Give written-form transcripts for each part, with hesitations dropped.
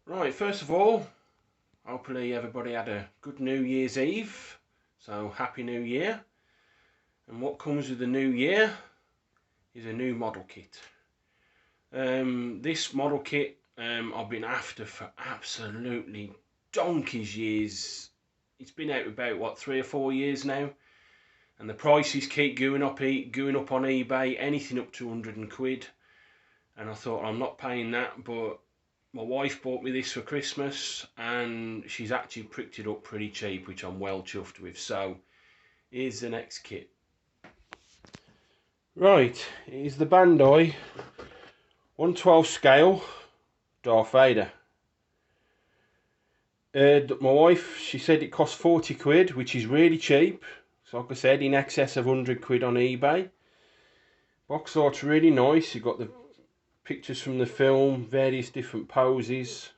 Right, first of all, hopefully everybody had a good New Year's Eve. So Happy New Year. And what comes with the new year is a new model kit. This model kit I've been after for absolutely donkey's years. It's been out about what, 3 or 4 years now, and the prices keep going up on eBay, anything up to 100 quid. And I thought, I'm not paying that, but my wife bought me this for Christmas and she's actually pricked it up pretty cheap, which I'm well chuffed with. So here's the next kit. Right, here's the Bandai 1/12 scale Darth Vader. My wife, she said it cost 40 quid, which is really cheap. So like I said, in excess of 100 quid on eBay. Box art's really nice. You've got the pictures from the film, various different poses,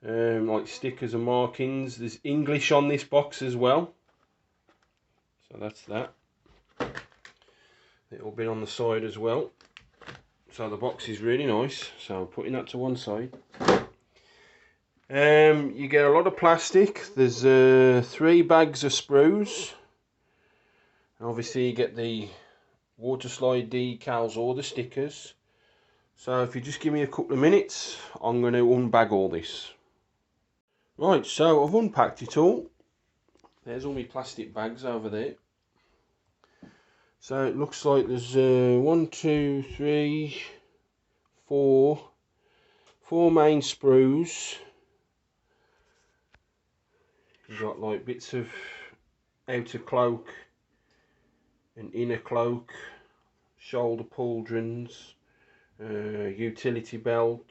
like stickers and markings. There's English on this box as well, so that's that. It'll be on the side as well. So the box is really nice, so putting that to one side. You get a lot of plastic. There's 3 bags of sprues. Obviously you get the water slide decals or the stickers. So if you just give me a couple of minutes, I'm going to unbag all this. Right, so I've unpacked it all. There's all my plastic bags over there. So it looks like there's 1, 2, 3, 4 main sprues. You've got like bits of outer cloak and inner cloak, shoulder pauldrons, utility belt,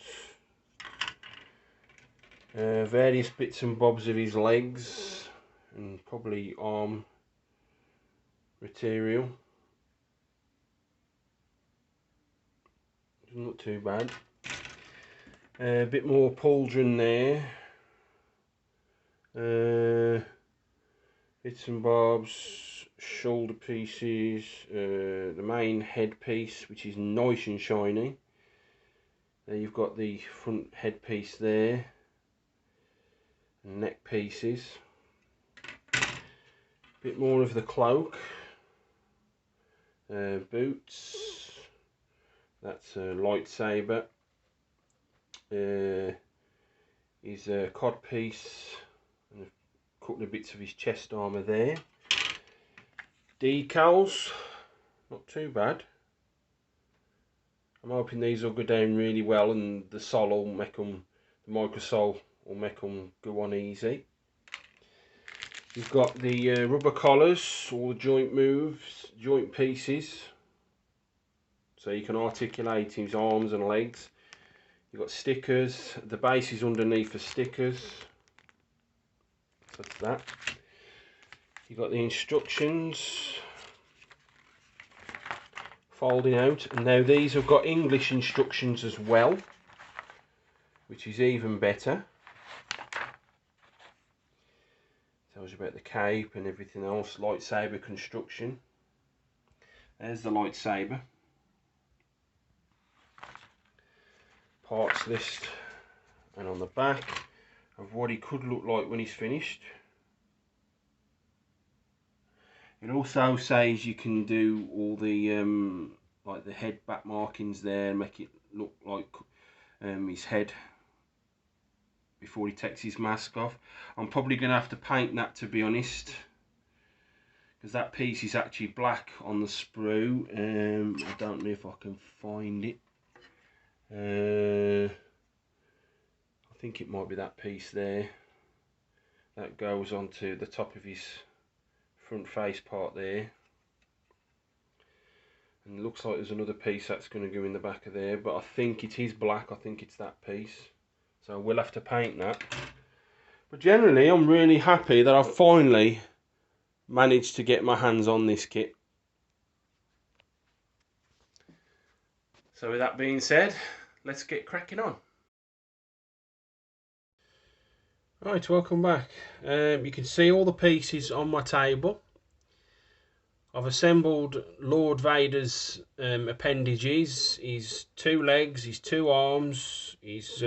various bits and bobs of his legs, and probably arm material. Doesn't look too bad. A bit more pauldron there. Bits and bobs, shoulder pieces, the main headpiece, which is nice and shiny. There you've got the front headpiece there, and neck pieces. Bit more of the cloak, boots. That's a lightsaber. His cod piece, and a couple of bits of his chest armour there. Decals, not too bad. I'm hoping these will go down really well, and the sole will make them, the microsole will make them go on easy. You've got the rubber collars, all the joint moves, joint pieces, so you can articulate his arms and legs. You've got stickers, the base is underneath for stickers, so that's that. You've got the instructions folding out, and now these have got English instructions as well, which is even better. Tells you about the cape and everything else, lightsaber construction. There's the lightsaber. Parts list, and on the back of what he could look like when he's finished. It also says you can do all the like the head back markings there, and make it look like his head before he takes his mask off. I'm probably going to have to paint that, to be honest, because that piece is actually black on the sprue. I don't know if I can find it. I think it might be that piece there that goes onto the top of his front face part there, and it looks like there's another piece that's going to go in the back of there, but I think it is black. I think it's that piece, so we'll have to paint that. But generally I'm really happy that I've finally managed to get my hands on this kit. So with that being said, let's get cracking on. Right, welcome back. You can see all the pieces on my table. I've assembled Lord Vader's appendages, his 2 legs, his 2 arms, his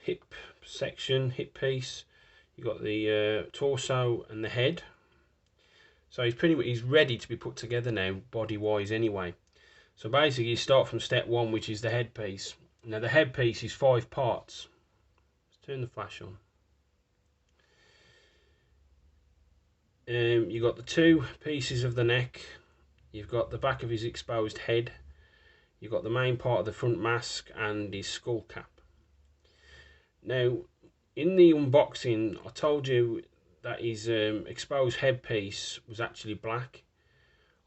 hip section, hip piece. You got the torso and the head. So he's ready to be put together now, body wise anyway. So basically you start from step 1, which is the headpiece. Now the headpiece is 5 parts. Let's turn the flash on. You've got the 2 pieces of the neck. You've got the back of his exposed head. You've got the main part of the front mask and his skull cap. Now, in the unboxing, I told you that his exposed headpiece was actually black.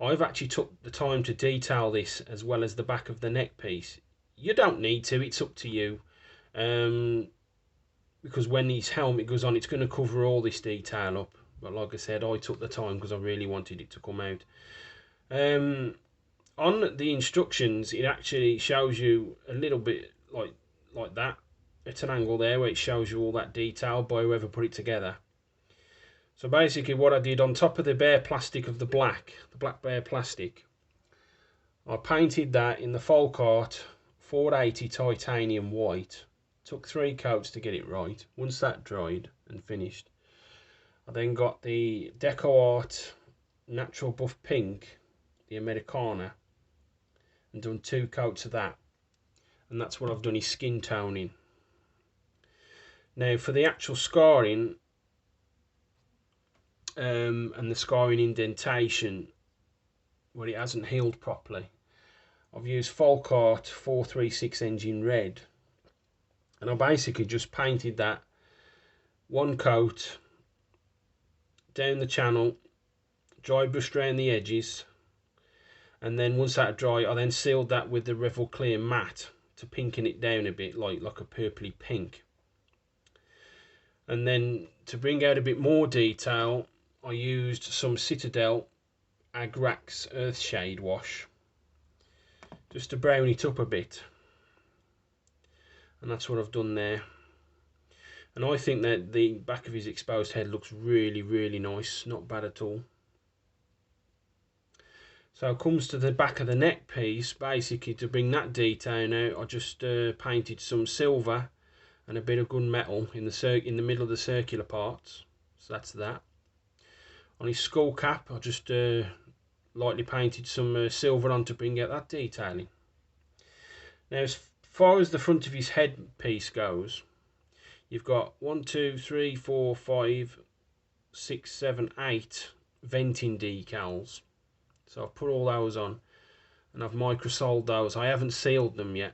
I've actually took the time to detail this as well as the back of the neck piece. You don't need to, it's up to you. Because when his helmet goes on, it's going to cover all this detail up. But like I said, I took the time because I really wanted it to come out. On the instructions, it actually shows you a little bit like that. It's an angle there where it shows you all that detail by whoever put it together. So basically what I did, on top of the bare plastic of the black bare plastic, I painted that in the folk art 480 titanium white. Took 3 coats to get it right. Once that dried and finished, I then got the Deco Art Natural Buff Pink, the Americana, and done 2 coats of that. And that's what I've done, is skin toning. Now for the actual scarring and the scarring indentation where it hasn't healed properly, I've used folk art 436 engine red, and I basically just painted that 1 coat down the channel, dry brushed around the edges, and then once that dry, I then sealed that with the Revel Clear matte to pinken it down a bit, like a purpley pink. And then to bring out a bit more detail, I used some Citadel Agrax Earthshade wash just to brown it up a bit, and that's what I've done there. And I think that the back of his exposed head looks really nice, not bad at all. So it comes to the back of the neck piece. Basically, to bring that detail out, I just painted some silver and a bit of gunmetal in the middle of the circular parts. So that's that. On his skull cap, I just lightly painted some silver on to bring out that detailing. Now, as far as the front of his headpiece goes, you've got 1, 2, 3, 4, 5, 6, 7, 8 venting decals. So I've put all those on and I've microsoled those. I haven't sealed them yet.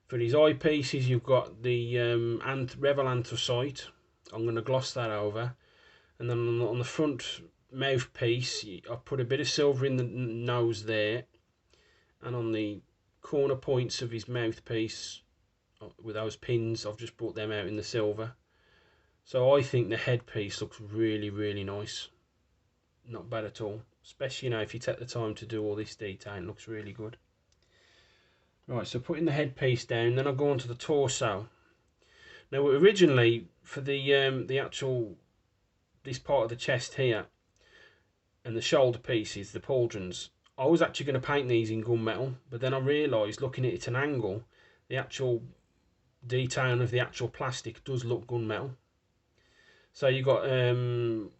For his eyepieces, you've got the Revel Anthracite. I'm going to gloss that over. And then on the front mouthpiece, I've put a bit of silver in the nose there. And on the corner points of his mouthpiece, with those pins, I've just brought them out in the silver. So I think the headpiece looks really nice. Not bad at all. Especially, you know, if you take the time to do all this detail, it looks really good. Right, so putting the headpiece down, then I'll go on to the torso. Now, originally, for the actual, this part of the chest here, and the shoulder pieces, the pauldrons, I was actually going to paint these in gunmetal, but then I realised, looking at it at an angle, the actual detailing of the actual plastic does look gunmetal. So you've got 2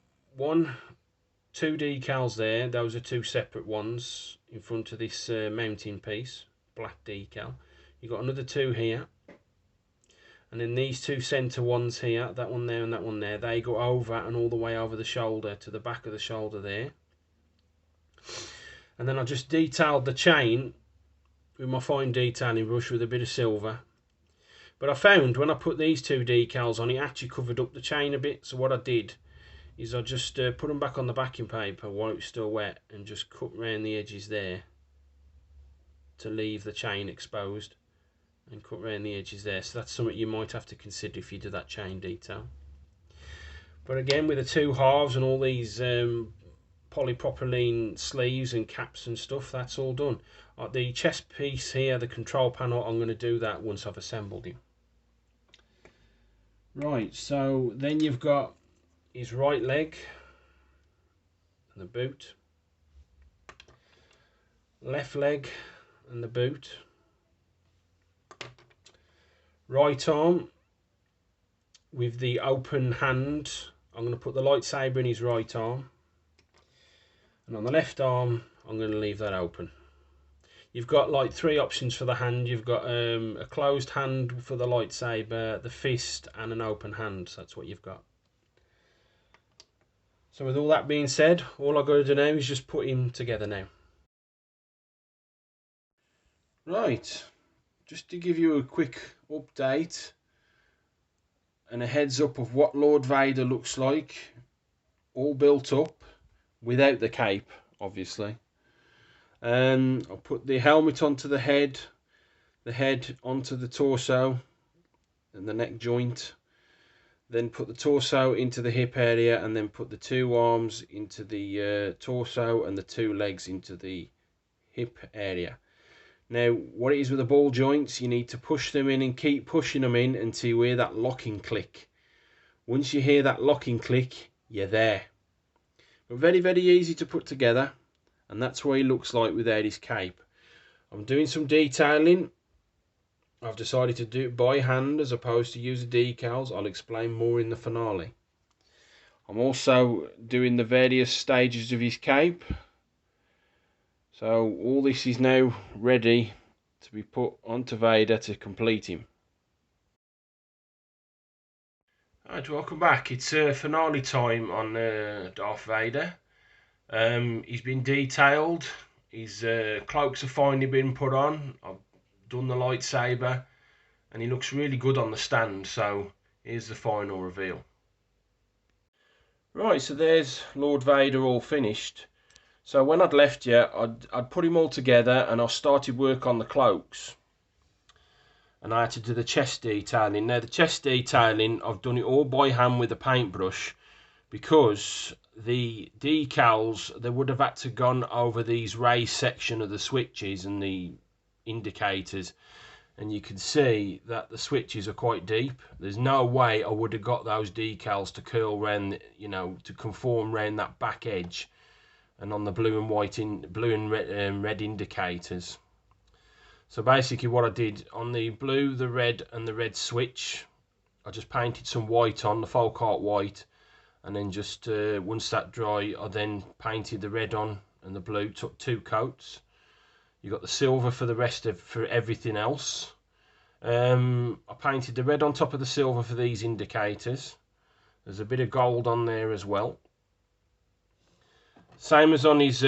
decals there. Those are 2 separate ones in front of this mounting piece, black decal. You've got another 2 here, and then these 2 centre ones here, that one there and that one there, they go over and all the way over the shoulder to the back of the shoulder there. And then I just detailed the chain with my fine detailing brush with a bit of silver. But I found when I put these 2 decals on, it actually covered up the chain a bit. So what I did is I just put them back on the backing paper while it was still wet and just cut around the edges there to leave the chain exposed, and cut around the edges there. So that's something you might have to consider if you do that chain detail. But again, with the 2 halves and all these polypropylene sleeves and caps and stuff, that's all done. The chest piece here, the control panel, I'm going to do that once I've assembled him. Right, so then you've got his right leg and the boot, left leg and the boot, right arm with the open hand. I'm going to put the lightsaber in his right arm, and on the left arm I'm going to leave that open. You've got like 3 options for the hand. You've got a closed hand for the lightsaber, the fist, and an open hand. So that's what you've got. So with all that being said, all I've got to do now is just put him together now. Right, just to give you a quick update and a heads up of what Lord Vader looks like, all built up, without the cape, obviously. I'll put the helmet onto the head onto the torso and the neck joint, then put the torso into the hip area, and then put the 2 arms into the torso and the 2 legs into the hip area. Now, what it is with the ball joints, you need to push them in and keep pushing them in until you hear that locking click. Once you hear that locking click, you're there. But very, very easy to put together, and that's what he looks like without his cape. I'm doing some detailing. I've decided to do it by hand as opposed to use the decals. I'll explain more in the finale. I'm also doing the various stages of his cape. So all this is now ready to be put onto Vader to complete him. Alright, welcome back. It's finale time on Darth Vader. He's been detailed. His cloaks have finally been put on. I've done the lightsaber, and he looks really good on the stand. So here's the final reveal. Right, so there's Lord Vader all finished. So when I'd left you, I'd put him all together, and I started work on the cloaks. And I had to do the chest detailing. Now the chest detailing, I've done it all by hand with a paintbrush, because the decals, they would have had to gone over these raised section of the switches and the indicators, and you can see that the switches are quite deep. There's no way I would have got those decals to curl round, you know, to conform round that back edge and on the blue and red indicators. So basically what I did on the blue, the red and the red switch, I just painted some white on, the folk art white, and then just once that dry, I then painted the red on and the blue, took 2 coats. You got the silver for the rest of, for everything else. I painted the red on top of the silver for these indicators. There's a bit of gold on there as well. Same as on his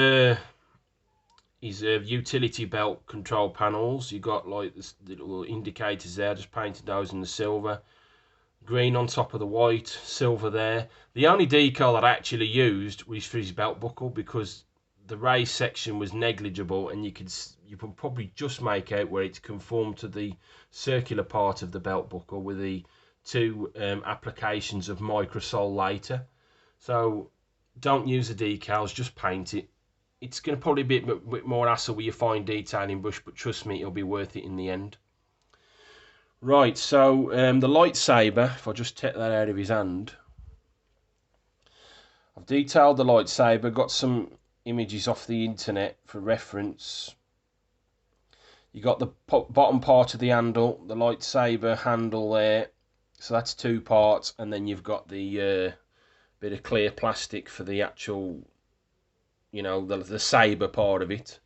utility belt control panels. You got like this little indicators there, just painted those in the silver. Green on top of the white, silver there. The only decal that I actually used was for his belt buckle, because the raised section was negligible, and you could probably just make out where it's conformed to the circular part of the belt buckle with the 2 applications of microsole later. So don't use the decals, just paint it. It's going to probably be a bit more hassle with your fine detailing brush, but trust me, it'll be worth it in the end. Right, so the lightsaber, if I just take that out of his hand, I've detailed the lightsaber, got some images off the internet for reference. You got the bottom part of the handle, the lightsaber handle there, so that's 2 parts, and then you've got the bit of clear plastic for the actual, you know, the saber part of it.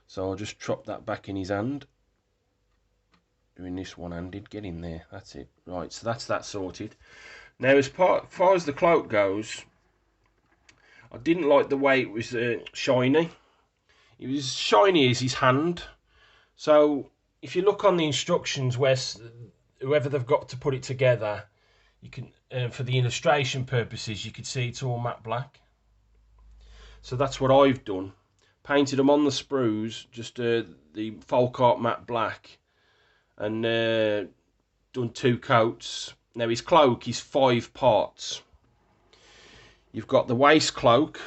So I'll just drop that back in his hand. Doing this one-handed, get in there, that's it. Right, so that's that sorted. Now as far as the cloak goes, I didn't like the way it was shiny. It was shiny as his hand. So if you look on the instructions, where whoever they've got to put it together, you can for the illustration purposes, you can see it's all matte black. So that's what I've done. Painted them on the sprues, just the folk art matte black, and done 2 coats. Now his cloak is 5 parts. You've got the waist cloak,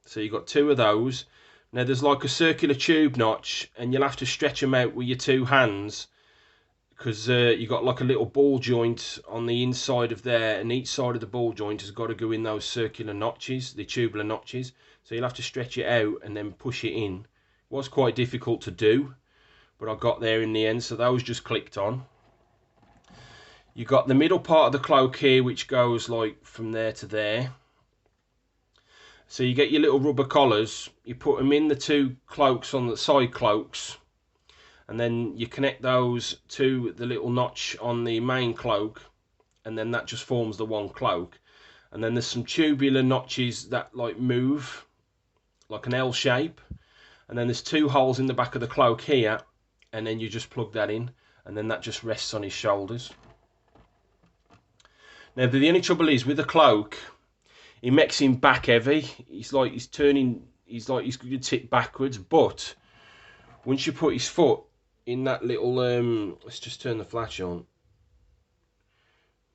so you've got 2 of those. Now there's like a circular tube notch, and you'll have to stretch them out with your 2 hands, because you've got like a little ball joint on the inside of there, and each side of the ball joint has got to go in those circular notches, the tubular notches. So you'll have to stretch it out and then push it in. It was quite difficult to do, but I got there in the end, so those just clicked on. You got the middle part of the cloak here, which goes like from there to there. So you get your little rubber collars, you put them in the two cloaks on the side cloaks, and then you connect those to the little notch on the main cloak, and then that just forms the one cloak. And then there's some tubular notches that like move like an L shape, and then there's two holes in the back of the cloak here, and then you just plug that in, and then that just rests on his shoulders. Now the only trouble is with the cloak, it makes him back heavy. He's like he's going to tip backwards, but once you put his foot in that little let's just turn the flash on.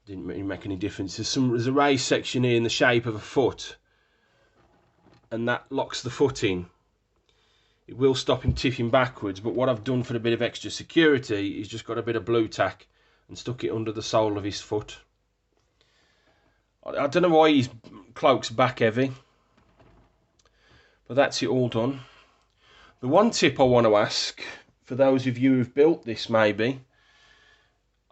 Didn't really make any difference. There's a raised section here in the shape of a foot, and that locks the foot in. It will stop him tipping backwards, but what I've done for a bit of extra security is just got a bit of blue tack and stuck it under the sole of his foot. I don't know why his cloak's back heavy, but that's it all done. The one tip I want to ask, for those of you who've built this maybe,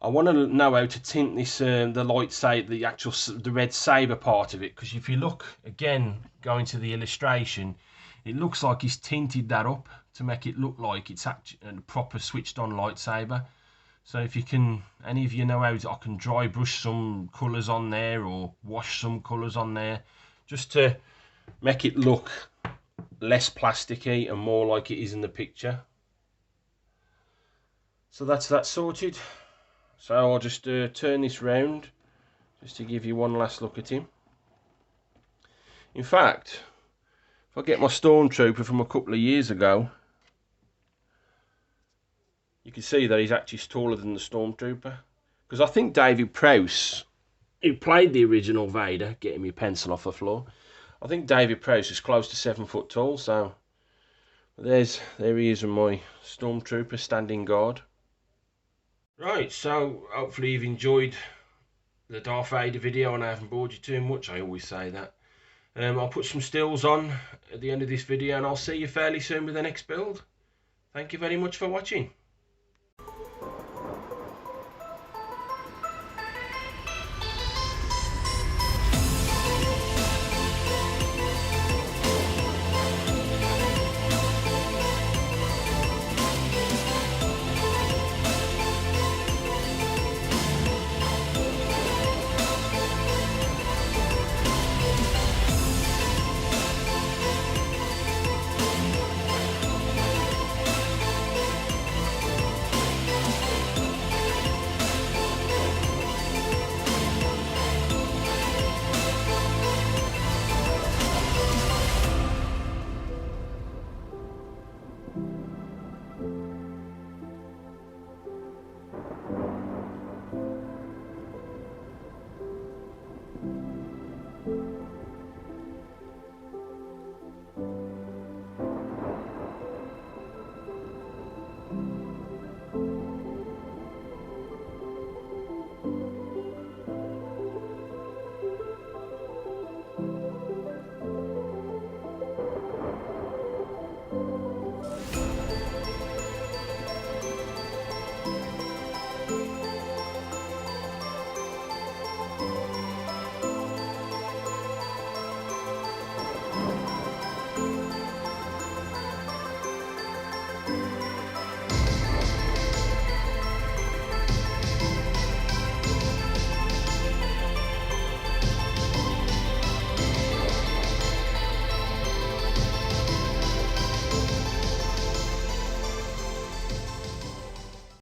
I want to know how to tint this, the lightsaber, the red saber part of it, because if you look again, going to the illustration, it looks like he's tinted that up to make it look like it's actually a proper switched on lightsaber. So if you can, any of you know how I can dry brush some colours on there or wash some colours on there, just to make it look less plasticky and more like it is in the picture. So that's that sorted. So I'll just turn this round just to give you one last look at him. In fact, if I get my Stormtrooper from a couple of years ago, you can see that he's actually taller than the Stormtrooper. Because I think David Prowse, who played the original Vader, getting me pencil off the floor, I think David Prowse is close to 7 foot tall. So there he is with my Stormtrooper standing guard. Right, so hopefully you've enjoyed the Darth Vader video and I haven't bored you too much. I always say that. I'll put some stills on at the end of this video and I'll see you fairly soon with the next build. Thank you very much for watching.